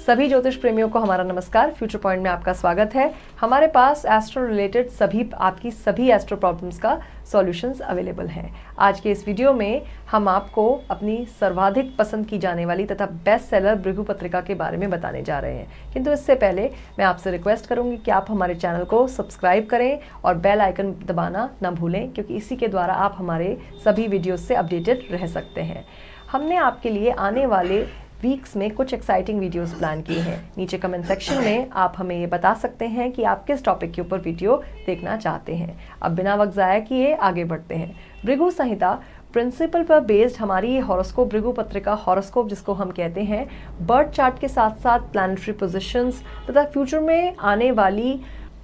सभी ज्योतिष प्रेमियों को हमारा नमस्कार। फ्यूचर पॉइंट में आपका स्वागत है। हमारे पास एस्ट्रो रिलेटेड आपकी सभी एस्ट्रो प्रॉब्लम्स का सॉल्यूशंस अवेलेबल हैं। आज के इस वीडियो में हम आपको अपनी सर्वाधिक पसंद की जाने वाली तथा बेस्ट सेलर भृगु पत्रिका के बारे में बताने जा रहे हैं, किंतु इससे पहले मैं आपसे रिक्वेस्ट करूंगी कि आप हमारे चैनल को सब्सक्राइब करें और बेल आइकन दबाना न भूलें, क्योंकि इसी के द्वारा आप हमारे सभी वीडियोस से अपडेटेड रह सकते हैं। हमने आपके लिए आने वाले वीक्स में कुछ एक्साइटिंग वीडियोस प्लान किए हैं। नीचे कमेंट सेक्शन में आप हमें ये बता सकते हैं कि आप किस टॉपिक के ऊपर वीडियो देखना चाहते हैं। अब बिना वक्त ज़ाया किए आगे बढ़ते हैं। भृगु संहिता प्रिंसिपल पर बेस्ड हमारी ये हॉरोस्कोप भृगु पत्रिका हॉरोस्कोप, जिसको हम कहते हैं, बर्थ चार्ट के साथ साथ प्लैनेटरी पोजीशंस तथा फ्यूचर में आने वाली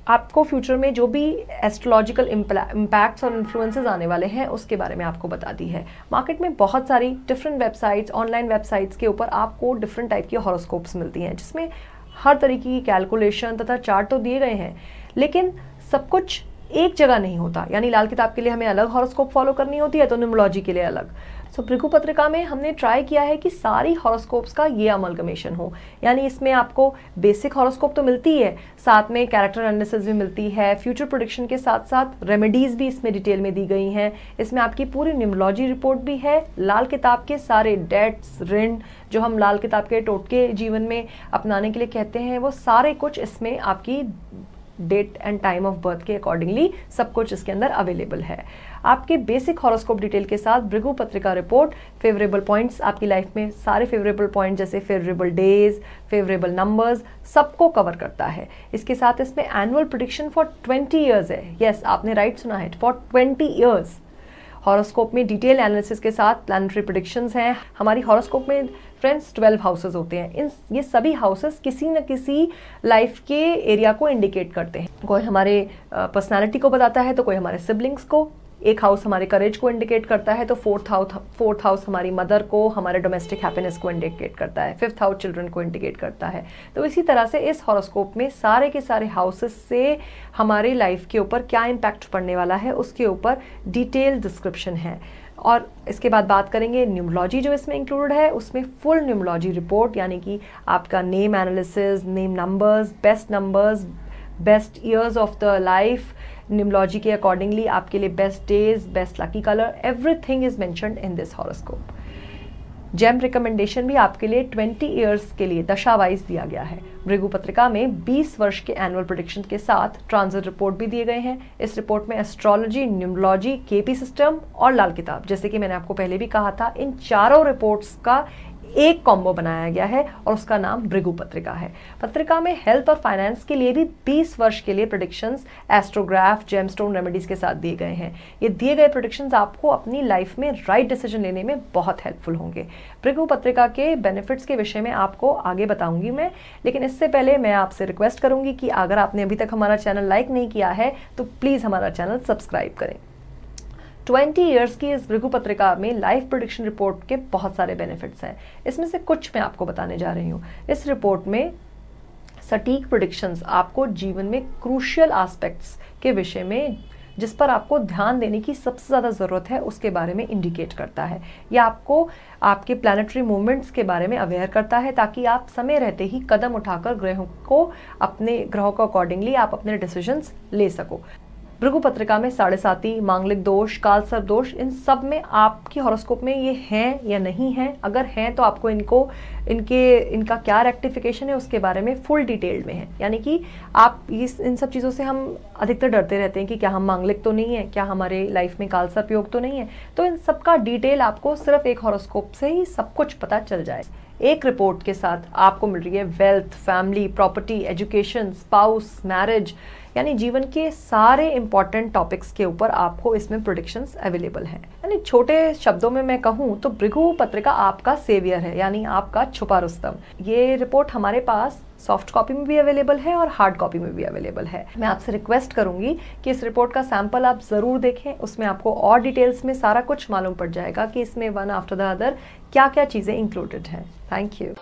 आपको फ्यूचर में जो भी एस्ट्रोलॉजिकल इम्पैक्ट्स और इन्फ्लुएंसेस आने वाले हैं उसके बारे में आपको बता दी है। मार्केट में बहुत सारी डिफरेंट वेबसाइट्स, ऑनलाइन वेबसाइट्स के ऊपर आपको डिफरेंट टाइप की हॉरोस्कोप्स मिलती हैं, जिसमें हर तरीके की कैलकुलेशन तथा चार्ट तो दिए गए हैं, लेकिन सब कुछ एक जगह नहीं होता। यानी लाल किताब के लिए हमें अलग हॉरोस्कोप फॉलो करनी होती है, तो न्यूमरोलॉजी के लिए अलग। सो भृगु पत्रिका में हमने ट्राई किया है कि सारी हॉरोस्कोप्स का ये अमलगमेशन हो। यानी इसमें आपको बेसिक हॉरोस्कोप तो मिलती है, साथ में कैरेक्टर एनालिसिस भी मिलती है, फ्यूचर प्रेडिक्शन के साथ साथ रेमेडीज भी इसमें डिटेल में दी गई हैं। इसमें आपकी पूरी न्यूमरोलॉजी रिपोर्ट भी है। लाल किताब के सारे डेट्स, ऋण, जो हम लाल किताब के टोटके जीवन में अपनाने के लिए कहते हैं, वो सारे कुछ इसमें आपकी date and time of birth के अकॉर्डिंगली सब कुछ इसके अंदर अवेलेबल है। आपके बेसिक हॉरोस्कोप डिटेल के साथ भृगु पत्रिका रिपोर्ट फेवरेबल पॉइंट्स, आपकी लाइफ में सारे फेवरेबल पॉइंट जैसे फेवरेबल डेज, फेवरेबल नंबर्स, सबको कवर करता है। इसके साथ इसमें एनुअल प्रेडिक्शन फॉर 20 ईयर्स है। यस, आपने राइट सुना है, फॉर 20 ईयर्स। हॉरोस्कोप में डिटेल एनालिसिस के साथ प्लैनेटरी प्रेडिक्शंस हैं। हमारी हॉरोस्कोप में फ्रेंड्स 12 हाउसेस होते हैं। ये सभी हाउसेस किसी न किसी लाइफ के एरिया को इंडिकेट करते हैं। कोई हमारे पर्सनालिटी को बताता है, तो कोई हमारे सिबलिंग्स को। एक हाउस हमारे करेज को इंडिकेट करता है, तो फोर्थ हाउस हमारी मदर को, हमारे डोमेस्टिक हैप्पीनेस को इंडिकेट करता है, फिफ्थ हाउस चिल्ड्रन को इंडिकेट करता है। तो इसी तरह से इस हॉरोस्कोप में सारे के सारे हाउसेस से हमारी लाइफ के ऊपर क्या इम्पैक्ट पड़ने वाला है उसके ऊपर डिटेल डिस्क्रिप्शन है। और इसके बाद बात करेंगे न्यूमरोलॉजी जो इसमें इंक्लूडेड है। उसमें फुल न्यूमरोलॉजी रिपोर्ट, यानी कि आपका name analysis, name numbers, best years of the life, numerology के अकॉर्डिंगली आपके लिए best days, best lucky colour, everything is mentioned in this horoscope. Gem recommendation भी आपके लिए 20 ईयर्स के लिए दशा वाइज दिया गया है। भृगु पत्रिका में 20 वर्ष के एनुअल प्रेडिक्शन के साथ ट्रांजिट रिपोर्ट भी दिए गए हैं। इस रिपोर्ट में एस्ट्रोलॉजी, न्यूमरोलॉजी, केपी सिस्टम और लाल किताब, जैसे कि मैंने आपको पहले भी कहा था, इन चारों रिपोर्ट्स का एक कॉम्बो बनाया गया है और उसका नाम भृगु पत्रिका है। पत्रिका में हेल्थ और फाइनेंस के लिए भी 20 वर्ष के लिए प्रेडिक्शंस एस्ट्रोग्राफ, जेमस्टोन रेमेडीज के साथ दिए गए हैं। ये दिए गए प्रेडिक्शंस आपको अपनी लाइफ में राइट डिसीजन लेने में बहुत हेल्पफुल होंगे। भृगु पत्रिका के बेनिफिट्स के विषय में आपको आगे बताऊंगी मैं, लेकिन इससे पहले मैं आपसे रिक्वेस्ट करूंगी कि अगर आपने अभी तक हमारा चैनल लाइक नहीं किया है तो प्लीज हमारा चैनल सब्सक्राइब करें। 20 ईयर्स की इस भृगु पत्रिका में लाइफ प्रेडिक्शन रिपोर्ट के बहुत सारे बेनिफिट्स हैं। इसमें से कुछ मैं आपको बताने जा रही हूँ। इस रिपोर्ट में सटीक प्रेडिक्शंस आपको जीवन में क्रूशियल एस्पेक्ट्स के विषय में, जिस पर आपको ध्यान देने की सबसे ज़्यादा ज़रूरत है, उसके बारे में इंडिकेट करता है। यह आपको आपके प्लैनेटरी मूवमेंट्स के बारे में अवेयर करता है, ताकि आप समय रहते ही कदम उठाकर अपने ग्रहों को अकॉर्डिंगली आप अपने डिसीजंस ले सको। भृगु पत्रिका में 7.5 मांगलिक दोष, कालसर्प दोष, इन सब में आपकी हॉरोस्कोप में ये हैं या नहीं हैं। अगर हैं तो आपको इनका क्या रेक्टिफिकेशन है उसके बारे में फुल डिटेल में है। यानी कि आप इन सब चीज़ों से हम अधिकतर डरते रहते हैं कि क्या हम मांगलिक तो नहीं है, क्या हमारे लाइफ में कालसर्प योग तो नहीं है। तो इन सब का डिटेल आपको सिर्फ एक हॉरोस्कोप से ही सब कुछ पता चल जाए। एक रिपोर्ट के साथ आपको मिल रही है wealth, family, property, education, spouse, marriage, यानी जीवन के सारे इंपॉर्टेंट टॉपिक्स के ऊपर आपको इसमें प्रेडिक्शंस अवेलेबल हैं। यानी छोटे शब्दों में मैं कहूँ तो भृगु पत्रिका आपका सेवियर है, यानी आपका छुपा रुस्तम। ये रिपोर्ट हमारे पास सॉफ्ट कॉपी में भी अवेलेबल है और हार्ड कॉपी में भी अवेलेबल है। मैं आपसे रिक्वेस्ट करूंगी कि इस रिपोर्ट का सैंपल आप ज़रूर देखें। उसमें आपको और डिटेल्स में सारा कुछ मालूम पड़ जाएगा कि इसमें वन आफ्टर द अदर क्या क्या चीज़ें इंक्लूडेड हैं। Thank you.